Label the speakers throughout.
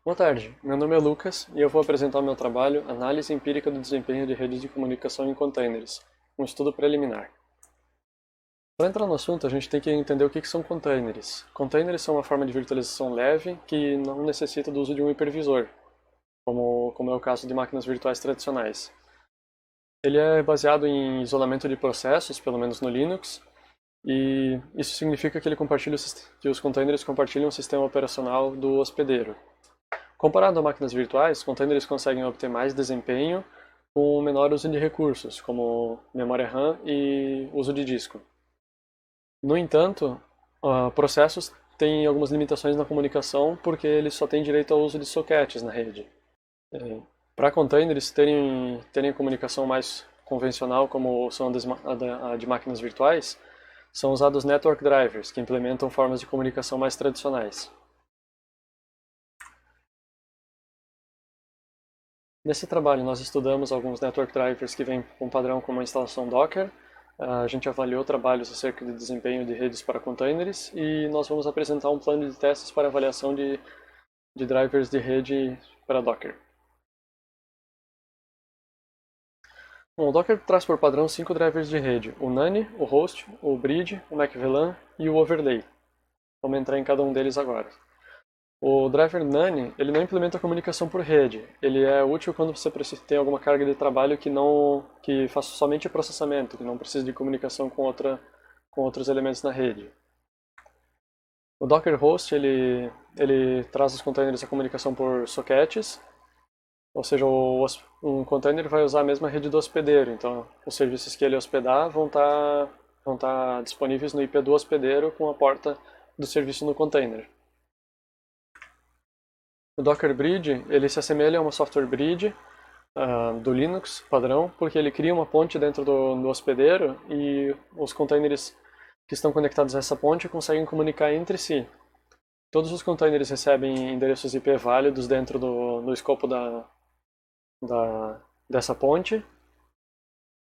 Speaker 1: Boa tarde, meu nome é Lucas e eu vou apresentar o meu trabalho Análise Empírica do Desempenho de Redes de Comunicação em Containers, um estudo preliminar. Para entrar no assunto, a gente tem que entender o que são containers. Containers são uma forma de virtualização leve que não necessita do uso de um hipervisor, como é o caso de máquinas virtuais tradicionais. Ele é baseado em isolamento de processos, pelo menos no Linux, e isso significa que que os containers compartilham o sistema operacional do hospedeiro. Comparado a máquinas virtuais, containers conseguem obter mais desempenho com menor uso de recursos, como memória RAM e uso de disco. No entanto, processos têm algumas limitações na comunicação porque eles só têm direito ao uso de sockets na rede. Para containers terem comunicação mais convencional, como são a de máquinas virtuais, são usados network drivers, que implementam formas de comunicação mais tradicionais. Nesse trabalho, nós estudamos alguns network drivers que vêm com padrão como a instalação Docker. A gente avaliou trabalhos acerca de desempenho de redes para containers e nós vamos apresentar um plano de testes para avaliação de drivers de rede para Docker. Bom, o Docker traz por padrão 5 drivers de rede: o Nani, o Host, o Bridge, o MacVLAN e o Overlay. Vamos entrar em cada um deles agora. O driver Nani, ele não implementa comunicação por rede. Ele é útil quando você tem alguma carga de trabalho que faça somente processamento, que não precisa de comunicação com outros elementos na rede. O Docker Host, ele traz os containers a comunicação por sockets, ou seja, um container vai usar a mesma rede do hospedeiro, então os serviços que ele hospedar vão estar disponíveis no IP do hospedeiro com a porta do serviço no container. O Docker Bridge, ele se assemelha a uma software bridge do Linux padrão, porque ele cria uma ponte dentro do hospedeiro e os containers que estão conectados a essa ponte conseguem comunicar entre si. Todos os containers recebem endereços IP válidos dentro do escopo dessa ponte,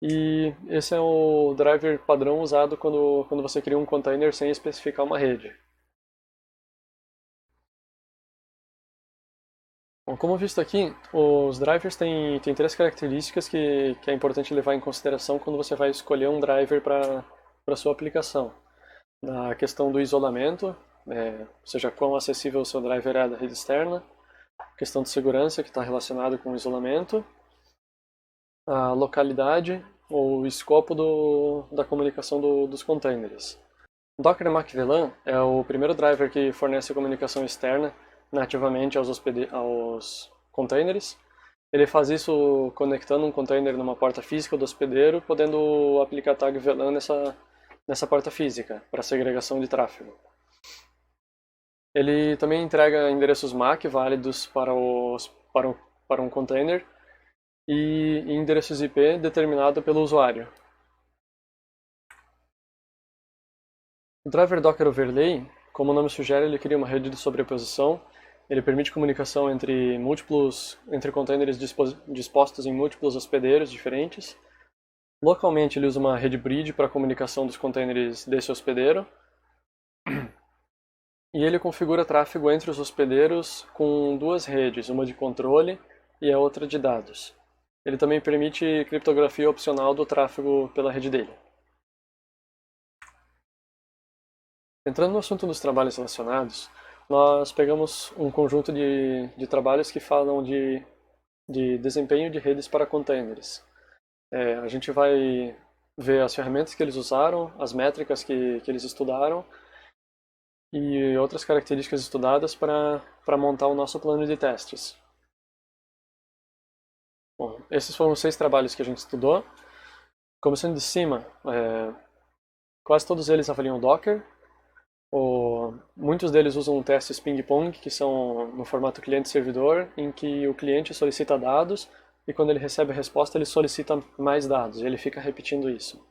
Speaker 1: e esse é o driver padrão usado quando você cria um container sem especificar uma rede. Bom, como visto aqui, os drivers têm 3 características que é importante levar em consideração quando você vai escolher um driver para sua aplicação. Na questão do isolamento, ou seja, quão acessível o seu driver é da rede externa, questão de segurança, que está relacionado com o isolamento, a localidade ou o escopo da comunicação dos containers. O Docker MacVLAN é o primeiro driver que fornece comunicação externa nativamente aos containers. Ele faz isso conectando um container numa porta física do hospedeiro, podendo aplicar tag VLAN nessa porta física, para segregação de tráfego. Ele também entrega endereços MAC válidos para um container e endereços IP determinado pelo usuário. O driver Docker Overlay, como o nome sugere, ele cria uma rede de sobreposição. Ele permite comunicação entre containers dispostos em múltiplos hospedeiros diferentes. Localmente, ele usa uma rede bridge para a comunicação dos containers desse hospedeiro. E ele configura tráfego entre os hospedeiros com 2 redes, uma de controle e a outra de dados. Ele também permite criptografia opcional do tráfego pela rede dele. Entrando no assunto dos trabalhos relacionados, nós pegamos um conjunto de trabalhos que falam de desempenho de redes para containers. A gente vai ver as ferramentas que eles usaram, as métricas que eles estudaram e outras características estudadas para montar o nosso plano de testes. Bom, esses foram os 6 trabalhos que a gente estudou. Começando de cima, quase todos eles avaliam Docker. Muitos deles usam testes ping-pong, que são no formato cliente-servidor, em que o cliente solicita dados e quando ele recebe a resposta ele solicita mais dados, e ele fica repetindo isso.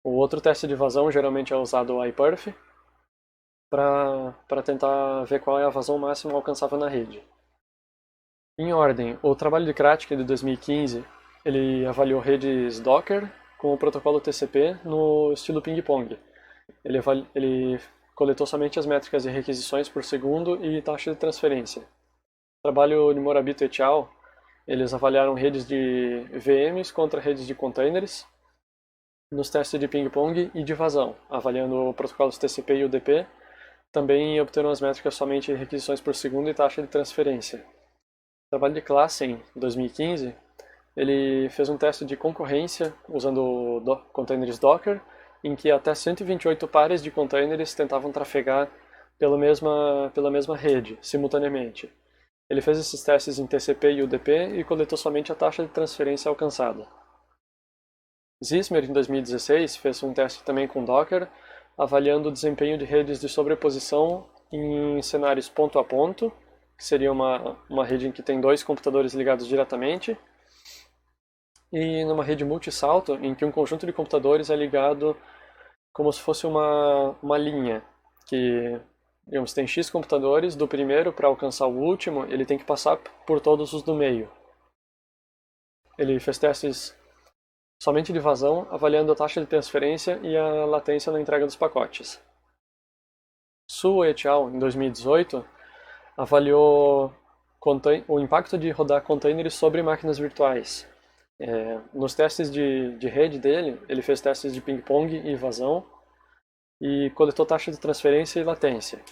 Speaker 1: O outro teste de vazão geralmente é usado o iPerf, para tentar ver qual é a vazão máxima alcançável na rede. Em ordem, o trabalho de Kratka de 2015, ele avaliou redes Docker com o protocolo TCP no estilo ping-pong. Ele coletou somente as métricas de requisições por segundo e taxa de transferência. Trabalho de Morabito et al. Eles avaliaram redes de VMs contra redes de containers nos testes de ping-pong e de vazão, avaliando protocolos TCP e UDP. Também obteram as métricas somente de requisições por segundo e taxa de transferência. Trabalho de Classen, em 2015, ele fez um teste de concorrência usando containers Docker, em que até 128 pares de containers tentavam trafegar pela mesma rede, simultaneamente. Ele fez esses testes em TCP e UDP e coletou somente a taxa de transferência alcançada. Zismer, em 2016, fez um teste também com Docker, avaliando o desempenho de redes de sobreposição em cenários ponto a ponto, que seria uma rede em que tem dois computadores ligados diretamente, e numa rede multisalto, em que um conjunto de computadores é ligado como se fosse uma linha, que, digamos, tem X computadores, do primeiro para alcançar o último, ele tem que passar por todos os do meio. Ele fez testes somente de vazão, avaliando a taxa de transferência e a latência na entrega dos pacotes. Su et al., em 2018, avaliou o impacto de rodar containers sobre máquinas virtuais. Nos testes de rede dele, ele fez testes de ping-pong e vazão e coletou taxa de transferência e latência.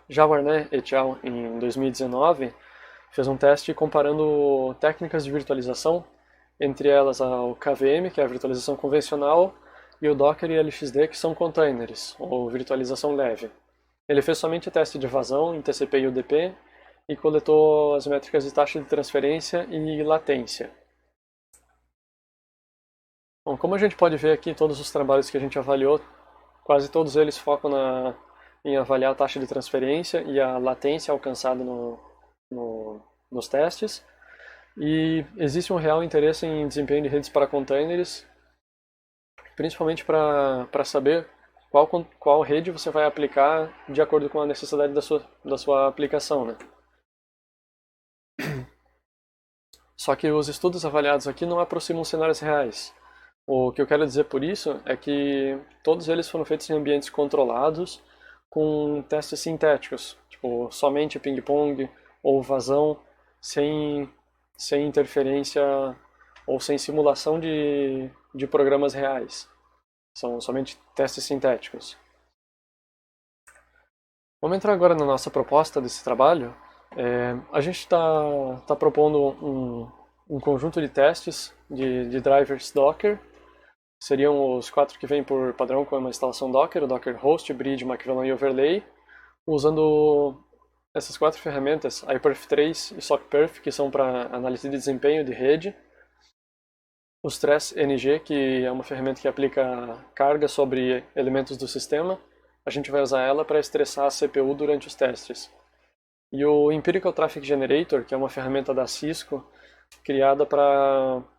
Speaker 1: Já Warner et al., em 2019, fez um teste comparando técnicas de virtualização, entre elas o KVM, que é a virtualização convencional, e o Docker e LXD, que são containers, ou virtualização leve. Ele fez somente teste de vazão em TCP e UDP e coletou as métricas de taxa de transferência e latência. Bom, como a gente pode ver aqui, todos os trabalhos que a gente avaliou, quase todos eles focam em avaliar a taxa de transferência e a latência alcançada nos testes. E existe um real interesse em desempenho de redes para containers, principalmente para saber qual rede você vai aplicar de acordo com a necessidade da sua aplicação, né? Só que os estudos avaliados aqui não aproximam cenários reais. O que eu quero dizer por isso é que todos eles foram feitos em ambientes controlados, com testes sintéticos, tipo somente ping-pong ou vazão, sem interferência ou sem simulação de programas reais. São somente testes sintéticos. Vamos entrar agora na nossa proposta desse trabalho. A gente está propondo um conjunto de testes de drivers Docker. Seriam os 4 que vêm por padrão com uma instalação Docker, o Docker Host, Bridge, Macvellan e Overlay, usando essas 4 ferramentas, iPerf3 e SockPerf, que são para análise de desempenho de rede, o StressNG, que é uma ferramenta que aplica carga sobre elementos do sistema, a gente vai usar ela para estressar a CPU durante os testes. E o Empirical Traffic Generator, que é uma ferramenta da Cisco, criada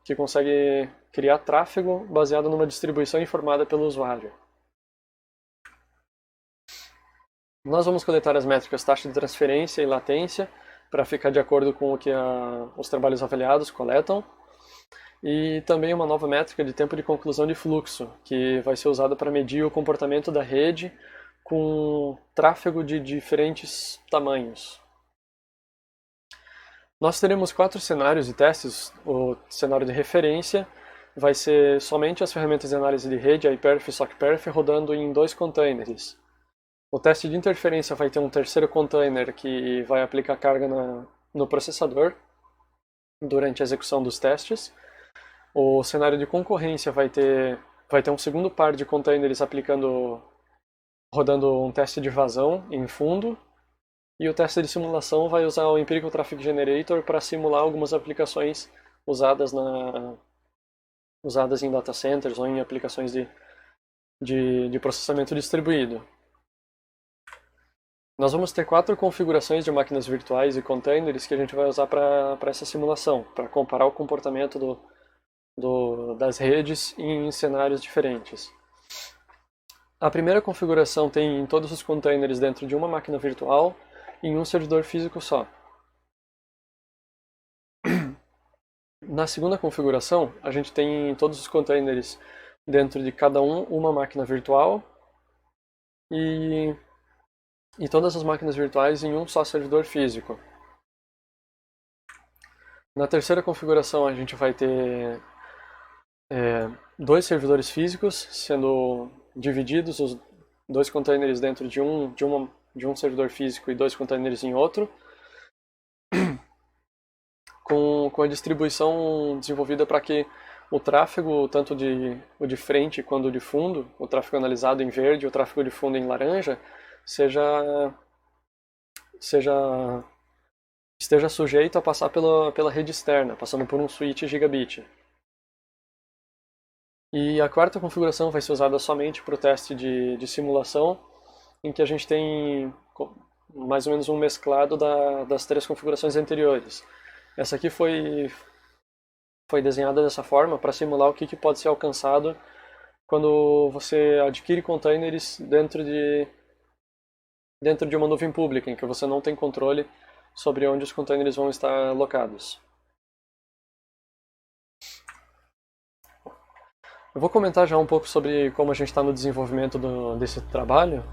Speaker 1: que consegue criar tráfego baseado numa distribuição informada pelo usuário. Nós vamos coletar as métricas taxa de transferência e latência para ficar de acordo com o que os trabalhos avaliados coletam, e também uma nova métrica de tempo de conclusão de fluxo, que vai ser usada para medir o comportamento da rede com tráfego de diferentes tamanhos. Nós teremos 4 cenários de testes. O cenário de referência vai ser somente as ferramentas de análise de rede, iPerf e SockPerf, rodando em 2 containers. O teste de interferência vai ter um terceiro container que vai aplicar carga no processador durante a execução dos testes. O cenário de concorrência vai ter um segundo par de containers rodando um teste de vazão em fundo. E o teste de simulação vai usar o Empirical Traffic Generator para simular algumas aplicações usadas em data centers ou em aplicações de processamento distribuído. Nós vamos ter 4 configurações de máquinas virtuais e containers que a gente vai usar para essa simulação, para comparar o comportamento das redes em cenários diferentes. A primeira configuração tem todos os containers dentro de uma máquina virtual em um servidor físico só. Na segunda configuração, a gente tem todos os containers dentro de cada uma máquina virtual e todas as máquinas virtuais em um só servidor físico. Na terceira configuração a gente vai ter dois servidores físicos sendo divididos, os dois containers dentro de um servidor físico e dois containers em outro, com a distribuição desenvolvida para que o tráfego, tanto o de frente quanto o de fundo, o tráfego analisado em verde e o tráfego de fundo em laranja, esteja sujeito a passar pela rede externa, passando por um switch gigabit. E a quarta configuração vai ser usada somente para o teste de simulação, em que a gente tem mais ou menos um mesclado das três configurações anteriores. Essa aqui foi desenhada dessa forma para simular o que pode ser alcançado quando você adquire containers dentro de uma nuvem pública, em que você não tem controle sobre onde os containers vão estar alocados. Eu vou comentar já um pouco sobre como a gente está no desenvolvimento desse trabalho.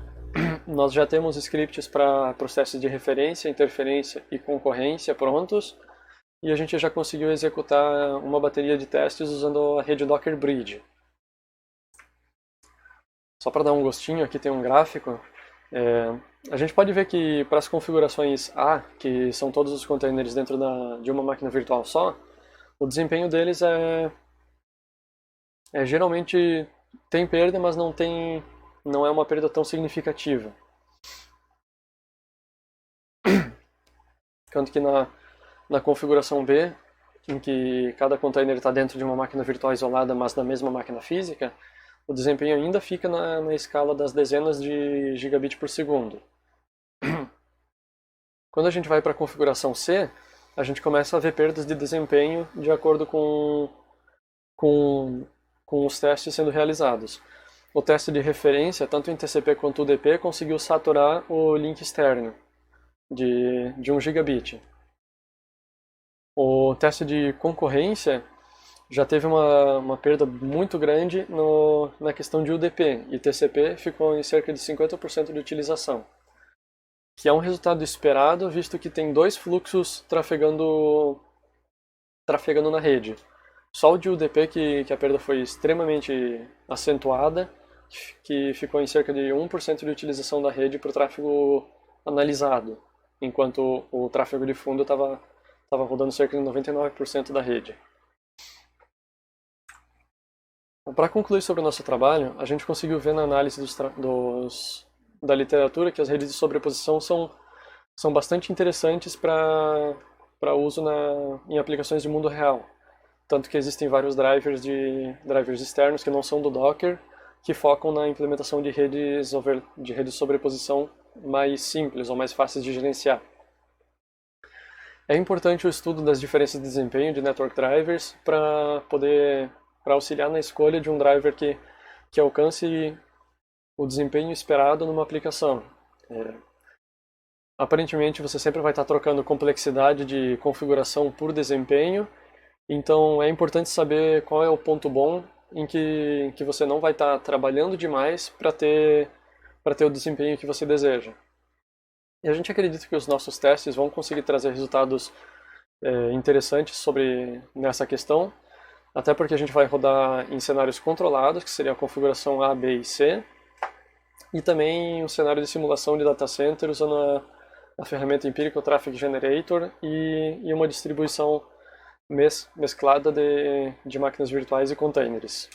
Speaker 1: Nós já temos scripts para processos de referência, interferência e concorrência prontos, e a gente já conseguiu executar uma bateria de testes usando a rede Docker Bridge. Só para dar um gostinho, aqui tem um gráfico. A gente pode ver que para as configurações A, que são todos os containers dentro de uma máquina virtual só, o desempenho deles geralmente tem perda, mas não é uma perda tão significativa. Tanto que na configuração B, em que cada container está dentro de uma máquina virtual isolada, mas na mesma máquina física, o desempenho ainda fica na escala das dezenas de gigabit por segundo. Quando a gente vai para a configuração C, a gente começa a ver perdas de desempenho de acordo com os testes sendo realizados. O teste de referência, tanto em TCP quanto UDP, conseguiu saturar o link externo de 1 gigabit. O teste de concorrência já teve uma perda muito grande na questão de UDP, e TCP ficou em cerca de 50% de utilização, que é um resultado esperado, visto que tem dois fluxos trafegando na rede. Só o de UDP que a perda foi extremamente acentuada, que ficou em cerca de 1% de utilização da rede para o tráfego analisado, enquanto o tráfego de fundo estava rodando cerca de 99% da rede. Para concluir sobre o nosso trabalho, a gente conseguiu ver na análise da literatura que as redes de sobreposição são bastante interessantes para uso em aplicações de mundo real. Tanto que existem vários drivers externos que não são do Docker, que focam na implementação de redes de sobreposição mais simples ou mais fáceis de gerenciar. É importante o estudo das diferenças de desempenho de network drivers para auxiliar na escolha de um driver que alcance o desempenho esperado numa aplicação. Aparentemente você sempre vai estar trocando complexidade de configuração por desempenho, então é importante saber qual é o ponto bom em que você não vai estar trabalhando demais para ter o desempenho que você deseja. E a gente acredita que os nossos testes vão conseguir trazer resultados interessantes nessa questão, até porque a gente vai rodar em cenários controlados, que seria a configuração A, B e C, e também um cenário de simulação de data center usando a ferramenta Empirical Traffic Generator e uma distribuição mesclada de máquinas virtuais e containers.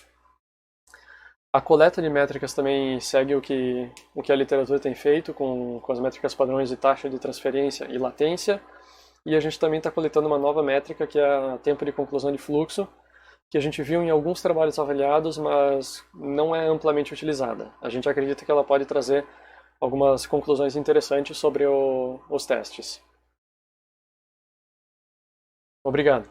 Speaker 1: A coleta de métricas também segue o que a literatura tem feito com as métricas padrões de taxa de transferência e latência, e a gente também está coletando uma nova métrica que é a tempo de conclusão de fluxo, que a gente viu em alguns trabalhos avaliados, mas não é amplamente utilizada. A gente acredita que ela pode trazer algumas conclusões interessantes sobre os testes. Obrigado.